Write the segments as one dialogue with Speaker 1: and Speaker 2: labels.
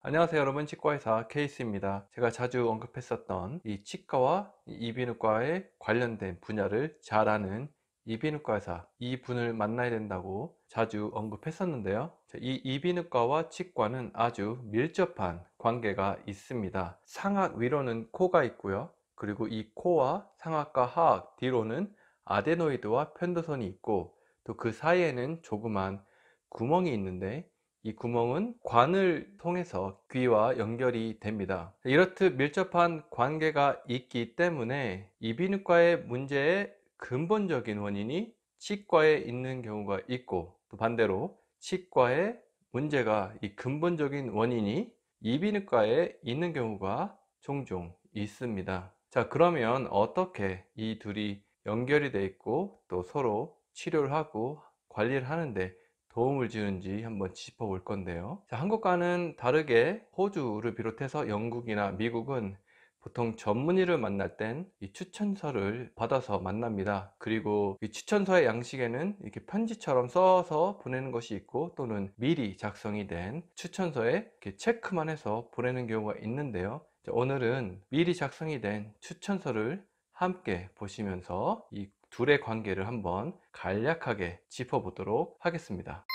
Speaker 1: 안녕하세요 여러분, 치과의사 케이스입니다. 제가 자주 언급했었던 이 치과와 이비인후과에 관련된 분야를 잘 아는 이비인후과 의사, 이 분을 만나야 된다고 자주 언급했었는데요. 이 이비인후과와 치과는 아주 밀접한 관계가 있습니다. 상악 위로는 코가 있고요, 그리고 이 코와 상악과 하악 뒤로는 아데노이드와 편도선이 있고, 또 그 사이에는 조그만 구멍이 있는데, 이 구멍은 관을 통해서 귀와 연결이 됩니다. 이렇듯 밀접한 관계가 있기 때문에 이비인후과의 문제의 근본적인 원인이 치과에 있는 경우가 있고, 또 반대로 치과의 문제가 이 근본적인 원인이 이비인후과에 있는 경우가 종종 있습니다. 자, 그러면 어떻게 이 둘이 연결이 되어 있고 또 서로 치료를 하고 관리를 하는데 도움을 주는지 한번 짚어볼 건데요. 자, 한국과는 다르게 호주를 비롯해서 영국이나 미국은 보통 전문의를 만날 땐 이 추천서를 받아서 만납니다. 그리고 이 추천서의 양식에는 이렇게 편지처럼 써서 보내는 것이 있고, 또는 미리 작성이 된 추천서에 이렇게 체크만 해서 보내는 경우가 있는데요. 자, 오늘은 미리 작성이 된 추천서를 함께 보시면서 이 둘의 관계를 한번 간략하게 짚어보도록 하겠습니다.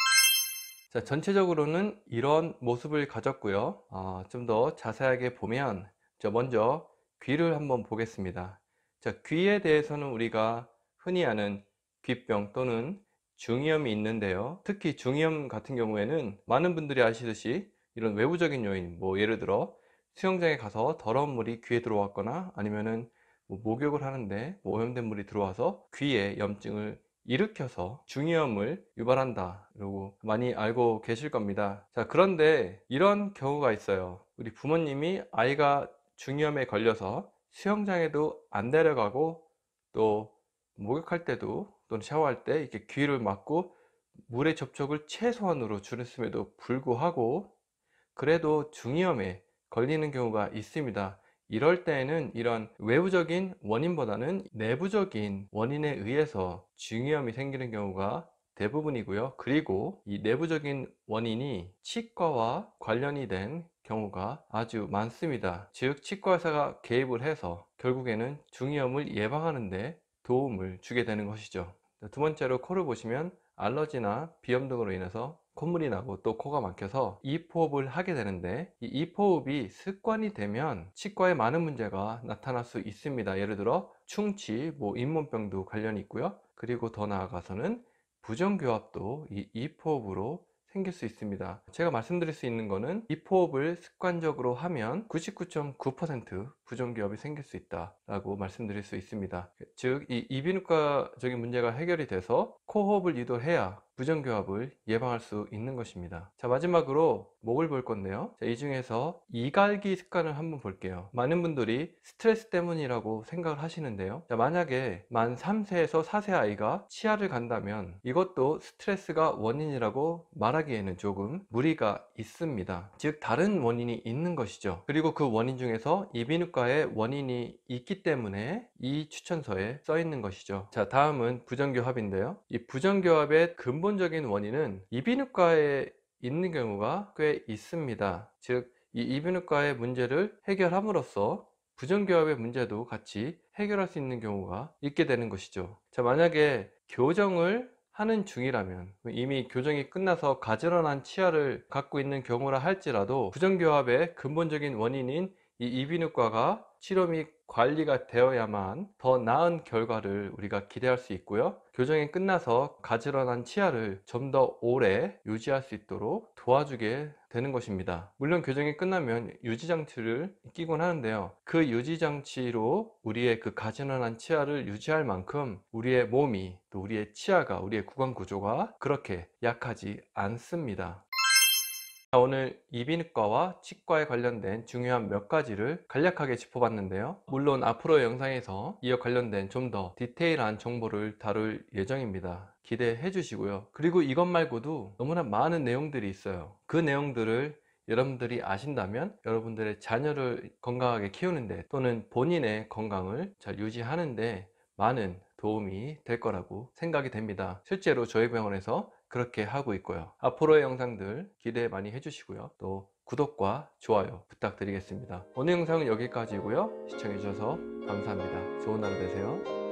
Speaker 1: 자, 전체적으로는 이런 모습을 가졌고요. 좀 더 자세하게 보면, 먼저 귀를 한번 보겠습니다. 자, 귀에 대해서는 우리가 흔히 아는 귀병 또는 중이염이 있는데요. 특히 중이염 같은 경우에는 많은 분들이 아시듯이 이런 외부적인 요인, 예를 들어 수영장에 가서 더러운 물이 귀에 들어왔거나, 아니면은 목욕을 하는데 오염된 물이 들어와서 귀에 염증을 일으켜서 중이염을 유발한다 라고 많이 알고 계실 겁니다. 자, 그런데 이런 경우가 있어요. 우리 부모님이 아이가 중이염에 걸려서 수영장에도 안 데려가고, 또 목욕할 때도 또는 샤워할 때 이렇게 귀를 막고 물의 접촉을 최소한으로 줄였음에도 불구하고 그래도 중이염에 걸리는 경우가 있습니다. 이럴 때에는 이런 외부적인 원인보다는 내부적인 원인에 의해서 중이염이 생기는 경우가 대부분이고요. 그리고 이 내부적인 원인이 치과와 관련이 된 경우가 아주 많습니다. 즉, 치과 의사가 개입을 해서 결국에는 중이염을 예방하는 데 도움을 주게 되는 것이죠. 두 번째로, 코를 보시면 알러지나 비염 등으로 인해서 콧물이 나고 또 코가 막혀서 이포흡을 하게 되는데, 이 이포흡이 습관이 되면 치과에 많은 문제가 나타날 수 있습니다. 예를 들어 충치, 잇몸병도 관련이 있고요. 그리고 더 나아가서는 부정교합도 이 이포흡으로 생길 수 있습니다. 제가 말씀드릴 수 있는 거는 이포흡을 습관적으로 하면 99.9% 부정기압이 생길 수 있다 라고 말씀드릴 수 있습니다. 즉, 이 이비인후과적인 문제가 해결이 돼서 코호흡을 유도해야 부정교합을 예방할 수 있는 것입니다. 자, 마지막으로 목을 볼 건데요. 자, 이 중에서 이갈기 습관을 한번 볼게요. 많은 분들이 스트레스 때문이라고 생각을 하시는데요. 자, 만약에 만 3세에서 4세 아이가 치아를 간다면 이것도 스트레스가 원인이라고 말하기에는 조금 무리가 있습니다. 즉, 다른 원인이 있는 것이죠. 그리고 그 원인 중에서 이비인후과에 원인이 있기 때문에 이 추천서에 써 있는 것이죠. 자, 다음은 부정교합인데요. 이 부정교합의 근본적인 원인은 이비인후과에 있는 경우가 꽤 있습니다. 즉, 이 이비인후과의 문제를 해결함으로써 부정교합의 문제도 같이 해결할 수 있는 경우가 있게 되는 것이죠. 자, 만약에 교정을 하는 중이라면, 이미 교정이 끝나서 가지런한 치아를 갖고 있는 경우라 할지라도 부정교합의 근본적인 원인인 이 이비인후과가 치료 및 관리가 되어야만 더 나은 결과를 우리가 기대할 수 있고요. 교정이 끝나서 가지런한 치아를 좀 더 오래 유지할 수 있도록 도와주게 되는 것입니다. 물론 교정이 끝나면 유지장치를 끼곤 하는데요. 그 유지장치로 우리의 그 가지런한 치아를 유지할 만큼 우리의 몸이, 또 우리의 치아가, 우리의 구강 구조가 그렇게 약하지 않습니다. 자, 오늘 이비인후과와 치과에 관련된 중요한 몇 가지를 간략하게 짚어봤는데요. 물론 앞으로의 영상에서 이와 관련된 좀 더 디테일한 정보를 다룰 예정입니다. 기대해 주시고요. 그리고 이것 말고도 너무나 많은 내용들이 있어요. 그 내용들을 여러분들이 아신다면 여러분들의 자녀를 건강하게 키우는데, 또는 본인의 건강을 잘 유지하는데 많은 도움이 될 거라고 생각이 됩니다. 실제로 저희 병원에서 그렇게 하고 있고요. 앞으로의 영상들 기대 많이 해주시고요. 또 구독과 좋아요 부탁드리겠습니다. 오늘 영상은 여기까지고요. 시청해주셔서 감사합니다. 좋은 하루 되세요.